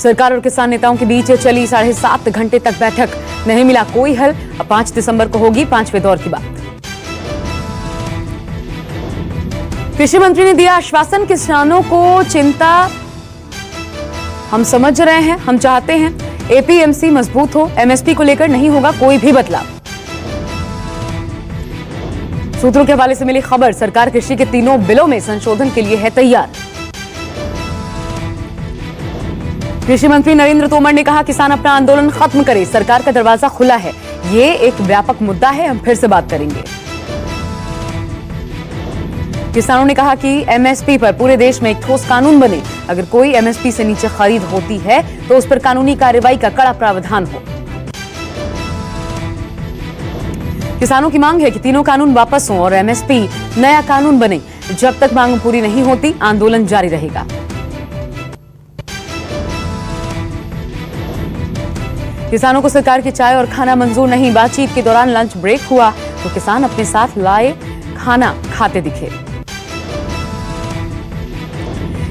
सरकार और किसान नेताओं के बीच चली 7.5 घंटे तक बैठक, नहीं मिला कोई हल। अब 5 दिसंबर को होगी 5वें दौर की बात। कृषि मंत्री ने दिया आश्वासन, किसानों को चिंता हम समझ रहे हैं, हम चाहते हैं एपीएमसी मजबूत हो, एमएसपी को लेकर नहीं होगा कोई भी बदलाव। सूत्रों के हवाले से मिली खबर, सरकार कृषि के तीनों बिलों में संशोधन के लिए है तैयार। कृषि मंत्री नरेंद्र तोमर ने कहा, किसान अपना आंदोलन खत्म करे, सरकार का दरवाजा खुला है। ये एक व्यापक मुद्दा है, हम फिर से बात करेंगे। किसानों ने कहा कि एमएसपी पर पूरे देश में एक ठोस कानून बने। अगर कोई एमएसपी से नीचे खरीद होती है तो उस पर कानूनी कार्रवाई का कड़ा प्रावधान हो। किसानों की मांग है कि तीनों कानून वापस हों और एमएसपी नया कानून बने। जब तक मांग पूरी नहीं होती, आंदोलन जारी रहेगा। किसानों को सरकार की चाय और खाना मंजूर नहीं। बातचीत के दौरान लंच ब्रेक हुआ तो किसान अपने साथ लाए खाना खाते दिखे।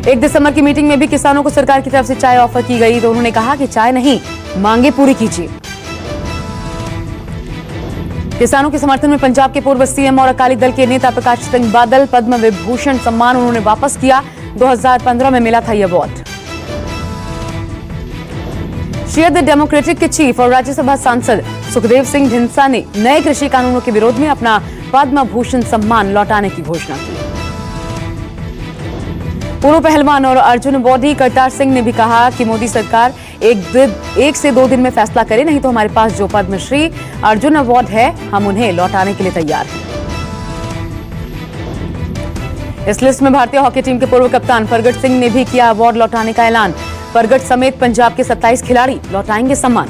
1 दिसंबर की मीटिंग में भी किसानों को सरकार की तरफ से चाय ऑफर की गई तो उन्होंने कहा कि चाय नहीं, मांगे पूरी कीजिए। किसानों के समर्थन में पंजाब के पूर्व सीएम और अकाली दल के नेता प्रकाश सिंह बादल पद्म विभूषण सम्मान उन्होंने वापस किया। 2015 में मिला था यह अवार्ड। शेयर द डेमोक्रेटिक के चीफ और राज्यसभा सांसद सुखदेव सिंह ढींसा ने नए कृषि कानूनों के विरोध में अपना पद्म भूषण सम्मान लौटाने की घोषणा की। पूर्व पहलवान और अर्जुन बॉडी करतार सिंह ने भी कहा कि मोदी सरकार 1 से 2 दिन में फैसला करे, नहीं तो हमारे पास जो पद्मश्री अर्जुन अवार्ड है हम उन्हें लौटाने के लिए तैयार हैं। इस लिस्ट में भारतीय हॉकी टीम के पूर्व कप्तान परगट सिंह ने भी किया अवार्ड लौटाने का ऐलान। परगट समेत पंजाब के 27 खिलाड़ी लौटाएंगे सम्मान।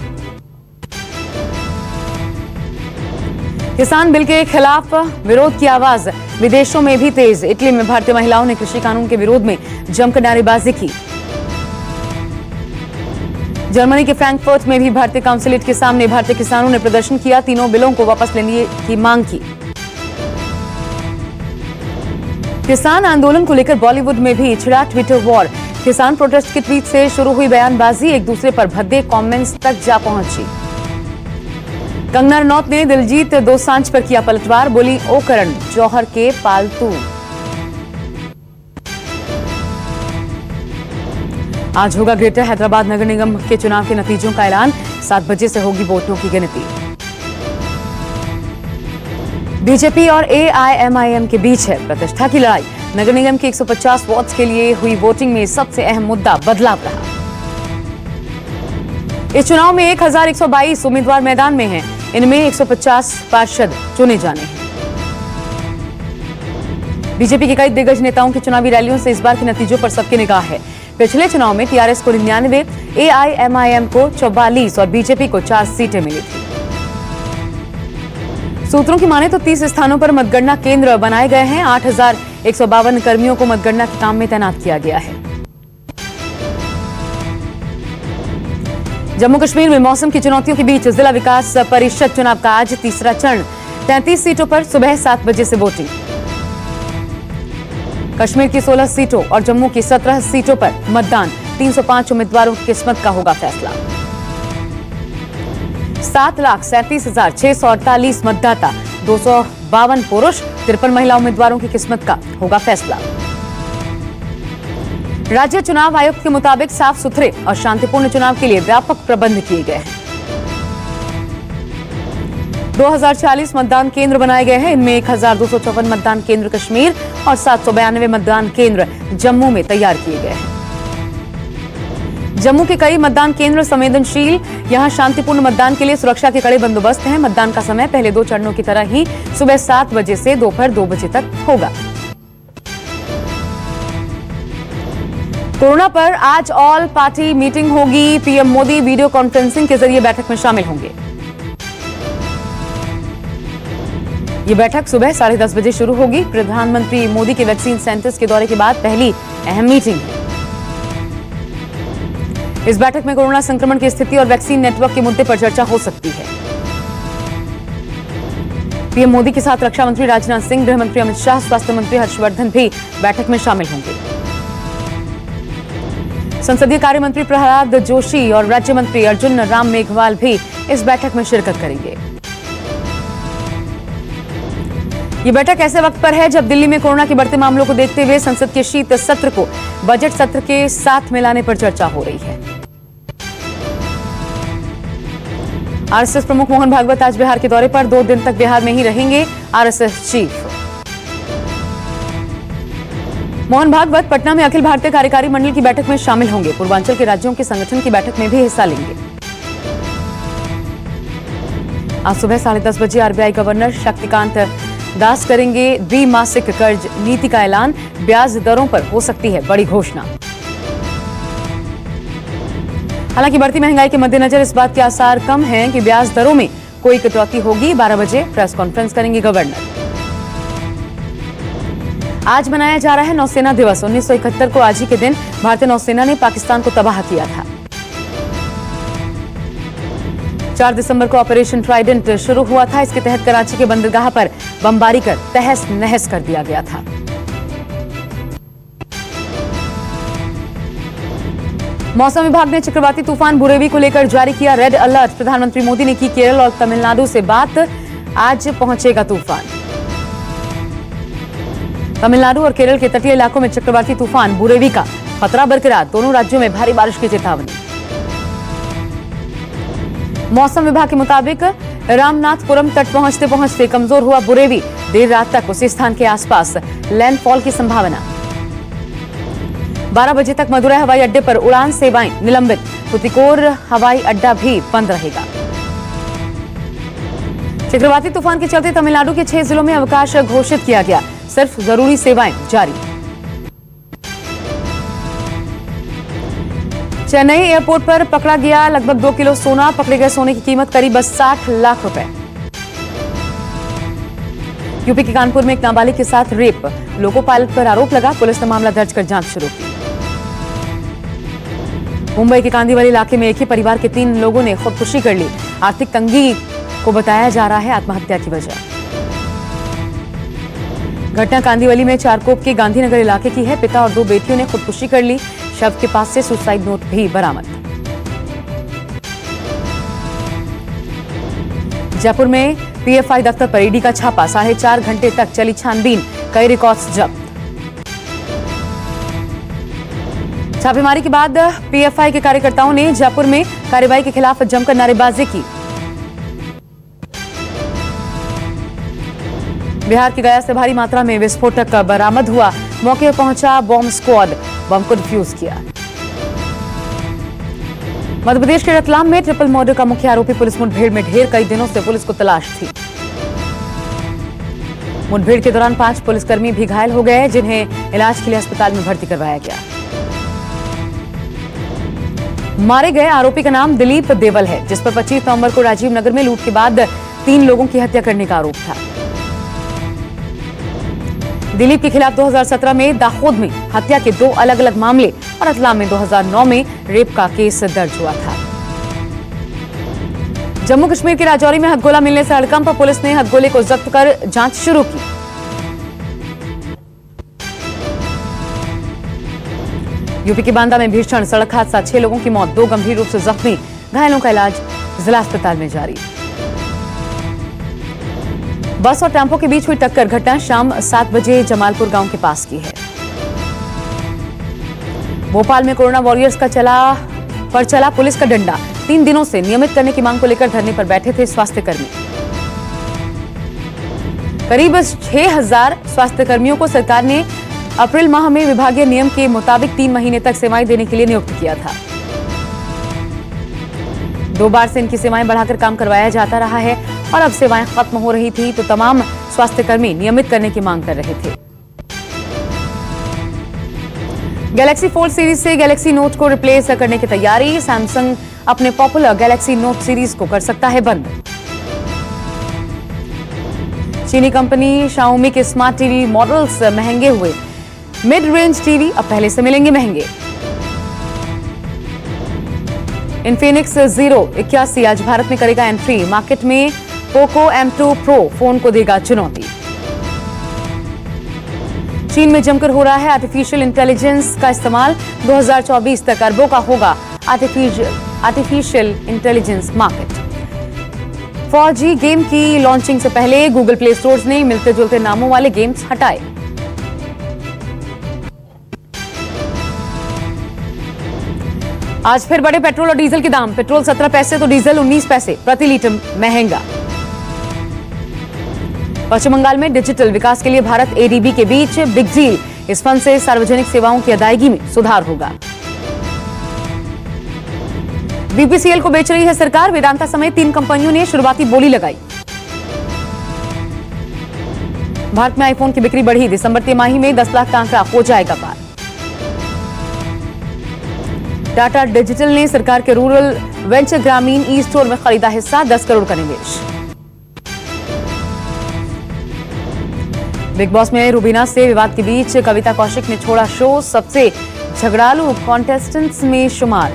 किसान बिल के खिलाफ विरोध की आवाज विदेशों में भी तेज। इटली में भारतीय महिलाओं ने कृषि कानून के विरोध में जमकर नारेबाजी की। जर्मनी के फ्रैंकफर्ट में भी भारतीय काउंसिलेट के सामने भारतीय किसानों ने प्रदर्शन किया, तीनों बिलों को वापस लेने की मांग की। किसान आंदोलन को लेकर बॉलीवुड में भी छिड़ा ट्विटर वॉर। किसान प्रोटेस्ट के ट्वीट से शुरू हुई बयानबाजी एक दूसरे पर भद्दे कमेंट्स तक जा पहुंची। कंगना रनौत ने दिलजीत दोसांझ पर किया पलटवार, बोली ओ करण जौहर के पालतू। आज होगा ग्रेटर हैदराबाद नगर निगम के चुनाव के नतीजों का ऐलान। 7 बजे से होगी वोटों की गिनती। बीजेपी और एआईएमआईएम के बीच है प्रतिष्ठा की लड़ाई। नगर निगम के 150 वार्ड्स के लिए हुई वोटिंग में सबसे अहम मुद्दा बदलाव रहा। इस चुनाव में 1122 उम्मीदवार मैदान में हैं। इनमें 150 पार्षद चुने जाने हैं। बीजेपी के कई दिग्गज नेताओं की चुनावी रैलियों से इस बार के नतीजों पर सबकी निगाह है। पिछले चुनाव में टीआरएस को 99, एआईएमआईएम को 44 और बीजेपी को 4 सीटें मिली थी। सूत्रों की माने तो 30 स्थानों पर मतगणना केंद्र बनाए गए हैं। 8152 कर्मियों को मतगणना के काम में तैनात किया गया है। जम्मू कश्मीर में मौसम की चुनौतियों के बीच जिला विकास परिषद चुनाव का आज तीसरा चरण। 33 सीटों पर सुबह 7 बजे से वोटिंग। कश्मीर की 16 सीटों और जम्मू की 17 सीटों पर मतदान। 305 उम्मीदवारों की किस्मत का होगा फैसला। 7,37,648 मतदाता, 252 पुरुष, 53 महिला उम्मीदवारों की किस्मत का होगा फैसला। राज्य चुनाव आयुक्त के मुताबिक साफ सुथरे और शांतिपूर्ण चुनाव के लिए व्यापक प्रबंध किए गए हैं। 2040 मतदान केंद्र बनाए गए हैं। इनमें 1254 मतदान केंद्र कश्मीर और 792 मतदान केंद्र जम्मू में तैयार किए गए हैं। जम्मू के कई मतदान केंद्र संवेदनशील, यहां शांतिपूर्ण मतदान के लिए सुरक्षा के कड़े बंदोबस्त हैं। मतदान का समय पहले 2 चरणों की तरह ही सुबह 7 बजे से दोपहर 2 बजे तक होगा। कोरोना पर आज ऑल पार्टी मीटिंग होगी। पीएम मोदी वीडियो कॉन्फ्रेंसिंग के जरिए बैठक में शामिल होंगे। ये बैठक सुबह 10:30 बजे शुरू होगी। प्रधानमंत्री मोदी के वैक्सीन सेंटर्स के दौरे के बाद पहली अहम मीटिंग है। इस बैठक में कोरोना संक्रमण की स्थिति और वैक्सीन नेटवर्क के मुद्दे पर चर्चा हो सकती है। पीएम मोदी के साथ रक्षा मंत्री राजनाथ सिंह, गृह मंत्री अमित शाह, स्वास्थ्य मंत्री हर्षवर्धन भी बैठक में शामिल होंगे। संसदीय कार्य मंत्री प्रहलाद जोशी और राज्य मंत्री अर्जुन राम मेघवाल भी इस बैठक में शिरकत करेंगे। ये बैठक ऐसे वक्त पर है जब दिल्ली में कोरोना के बढ़ते मामलों को देखते हुए संसद के शीत सत्र को बजट सत्र के साथ मिलाने पर चर्चा हो रही है। आरएसएस प्रमुख मोहन भागवत आज बिहार के दौरे पर 2 दिन तक बिहार में ही रहेंगे। आरएसएस चीफ मोहन भागवत पटना में अखिल भारतीय कार्यकारी मंडल की बैठक में शामिल होंगे। पूर्वांचल के राज्यों के संगठन की बैठक में भी हिस्सा लेंगे। आज सुबह 10:30 बजे आरबीआई गवर्नर शक्तिकांत दास करेंगे द्विमासिक कर्ज नीति का ऐलान। ब्याज दरों पर हो सकती है बड़ी घोषणा। हालांकि बढ़ती महंगाई के मद्देनजर इस बात के आसार कम हैं कि ब्याज दरों में कोई कटौती होगी। 12 बजे प्रेस कॉन्फ्रेंस करेंगे गवर्नर। आज मनाया जा रहा है नौसेना दिवस। 1971 को आज ही के दिन भारतीय नौसेना ने पाकिस्तान को तबाह किया था। 4 दिसंबर को ऑपरेशन ट्राइडेंट शुरू हुआ था। इसके तहत कराची के बंदरगाह पर बमबारी कर तहस नहस कर दिया गया था। मौसम विभाग ने चक्रवाती तूफान बुरेवी को लेकर जारी किया रेड अलर्ट। प्रधानमंत्री मोदी ने की केरल और तमिलनाडु से बात। आज पहुंचेगा तूफान। तमिलनाडु और केरल के तटीय इलाकों में चक्रवाती तूफान बुरेवी का खतरा बरकरार। दोनों राज्यों में भारी बारिश की चेतावनी। मौसम विभाग के मुताबिक रामनाथपुरम तट पहुंचते पहुंचते कमजोर हुआ बुरेवी। देर रात तक उसी स्थान के आसपास लैंडफॉल की संभावना। 12 बजे तक मदुरै हवाई अड्डे पर उड़ान सेवाएं निलंबित। तुतिकोर हवाई अड्डा भी बंद रहेगा। चक्रवाती तूफान के चलते तमिलनाडु के 6 जिलों में अवकाश घोषित किया गया। सिर्फ जरूरी सेवाएं जारी। चेन्नई एयरपोर्ट पर पकड़ा गया लगभग 2 किलो सोना। पकड़े गए सोने की कीमत करीब 60 लाख रुपए। यूपी के कानपुर में एक नाबालिग के साथ रेप। लोको पायलट पर आरोप लगा। पुलिस ने मामला दर्ज कर जांच शुरू की। मुंबई के कांदीवली इलाके में एक ही परिवार के 3 लोगों ने खुदकुशी कर ली। आर्थिक तंगी को बताया जा रहा है आत्महत्या की वजह। घटना कांदीवली में चारकोप के गांधीनगर इलाके की है। पिता और 2 बेटियों ने खुदकुशी कर ली। शव के पास से सुसाइड नोट भी बरामद। जयपुर में पीएफआई दफ्तर पर ईडी का छापा। 4.5 घंटे तक चली छानबीन। कई रिकॉर्ड्स जब्त। छापेमारी के बाद पीएफआई के कार्यकर्ताओं ने जयपुर में कार्रवाई के खिलाफ जमकर नारेबाजी की। बिहार के गया से भारी मात्रा में विस्फोटक बरामद हुआ। मौके पर पहुंचा बॉम्ब स्क्वाड। बम को डिफ्यूज किया। मध्य प्रदेश के रतलाम में ट्रिपल मर्डर का मुख्य आरोपी पुलिस मुठभेड़ में ढेर। कई दिनों से पुलिस को तलाश थी। मुठभेड़ के दौरान 5 पुलिसकर्मी भी घायल हो गए, जिन्हें इलाज के लिए अस्पताल में भर्ती करवाया गया। मारे गए आरोपी का नाम दिलीप देवल है, जिस पर 25 नवंबर को राजीव नगर में लूट के बाद 3 लोगों की हत्या करने का आरोप था। दिलीप के खिलाफ 2017 में दाहोद में हत्या के 2 अलग अलग मामले और रतलाम में 2009 में रेप का केस दर्ज हुआ था। जम्मू कश्मीर के राजौरी में हथगोला मिलने से हड़कंप। पुलिस ने हथगोले को जब्त कर जांच शुरू की। यूपी के बांदा में भीषण सड़क हादसा। 6 लोगों की मौत, 2 गंभीर रूप से जख्मी। घायलों का इलाज जिला अस्पताल में जारी। बस और टेम्पो के बीच हुई टक्कर। घटना शाम 7 बजे जमालपुर गांव के पास की है। भोपाल में कोरोना वॉरियर्स का चला पुलिस का डंडा। 3 दिनों से नियमित करने की मांग को लेकर धरने पर बैठे थे स्वास्थ्यकर्मी। करीब 6000 स्वास्थ्यकर्मियों को सरकार ने अप्रैल माह में विभागीय नियम के मुताबिक 3 महीने तक सेवाएं देने के लिए नियुक्त किया था। 2 बार से इनकी सेवाएं बढ़ाकर काम करवाया जाता रहा है और अब सेवाएं खत्म हो रही थी तो तमाम स्वास्थ्यकर्मी नियमित करने की मांग कर रहे थे। गैलेक्सी फोल्ड सीरीज से गैलेक्सी नोट को रिप्लेस करने की तैयारी। सैमसंग अपने पॉपुलर गैलेक्सी नोट सीरीज को कर सकता है बंद। चीनी कंपनी शाओमी के स्मार्ट टीवी मॉडल्स महंगे हुए। मिड रेंज टीवी अब पहले से मिलेंगे महंगे। इन्फिनिक्स Zero 81 आज भारत में करेगा एंट्री। मार्केट में पोको M2 Pro फोन को देगा चुनौती। चीन में जमकर हो रहा है आर्टिफिशियल इंटेलिजेंस का इस्तेमाल। 2024 तक अरबों का होगा artificial intelligence market. 4G game की लॉन्चिंग से पहले गूगल प्ले स्टोर्स ने मिलते जुलते नामों वाले गेम्स हटाए। आज फिर बढ़े पेट्रोल और डीजल के दाम। पेट्रोल 17 पैसे तो डीजल 19 पैसे प्रति लीटर महंगा। पश्चिम बंगाल में डिजिटल विकास के लिए भारत ADB के बीच बिग डील। इस फंड से सार्वजनिक सेवाओं की अदायगी में सुधार होगा। BPCL को बेच रही है सरकार। वेदांता समेत 3 कंपनियों ने शुरुआती बोली लगाई। भारत में आईफोन की बिक्री बढ़ी। दिसंबर तिमाही में 10 लाख का आंकड़ा हो जाएगा पार। टाटा डिजिटल ने सरकार के रूरल वेंचर ग्रामीण ई स्टोर में खरीदा हिस्सा। 10 करोड़ का निवेश। बिग बॉस में रुबीना से विवाद के बीच कविता कौशिक ने छोड़ा शो। सबसे झगड़ालू कॉन्टेस्टेंट्स में शुमार।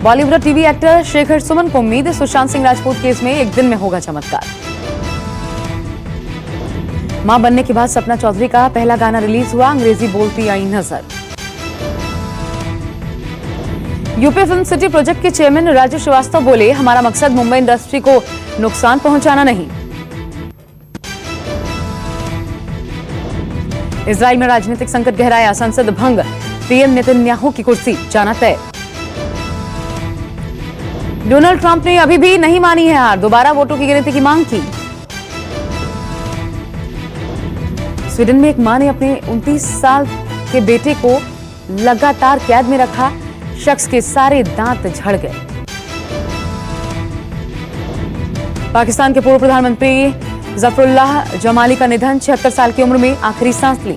बॉलीवुड टीवी एक्टर शेखर सुमन को उम्मीद। सुशांत सिंह राजपूत केस में एक दिन में होगा चमत्कार। मां बनने के बाद सपना चौधरी का पहला गाना रिलीज हुआ। अंग्रेजी बोलती आई नजर। यूपी फिल्म सिटी प्रोजेक्ट के चेयरमैन राजू श्रीवास्तव बोले, हमारा मकसद मुंबई इंडस्ट्री को नुकसान पहुंचाना नहीं। इजराइल में राजनीतिक संकट गहराया। संसद भंग। पीएम नेतन्याहू की कुर्सी जाना तय। डोनाल्ड ट्रंप ने अभी भी नहीं मानी है हार। दोबारा वोटों की गिनती की मांग की। स्वीडन में एक मां ने अपने 29 साल के बेटे को लगातार कैद में रखा। शख्स के सारे दांत झड़ गए। पाकिस्तान के पूर्व प्रधानमंत्री जफरुल्लाह जमाली का निधन। 76 साल की उम्र में आखिरी सांस ली।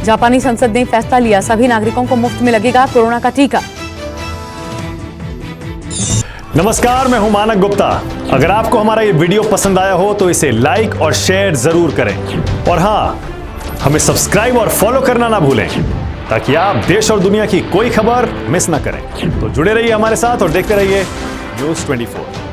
जापानी संसद ने फैसला लिया, सभी नागरिकों को मुफ्त में लगेगा कोरोना का टीका। नमस्कार, मैं हूं मानक गुप्ता। अगर आपको हमारा ये वीडियो पसंद आया हो तो इसे लाइक और शेयर जरूर करें। और हाँ, हमें सब्सक्राइब और फॉलो करना ना भूलें ताकि आप देश और दुनिया की कोई खबर मिस ना करें। तो जुड़े रहिए हमारे साथ और देखते रहिए News 24।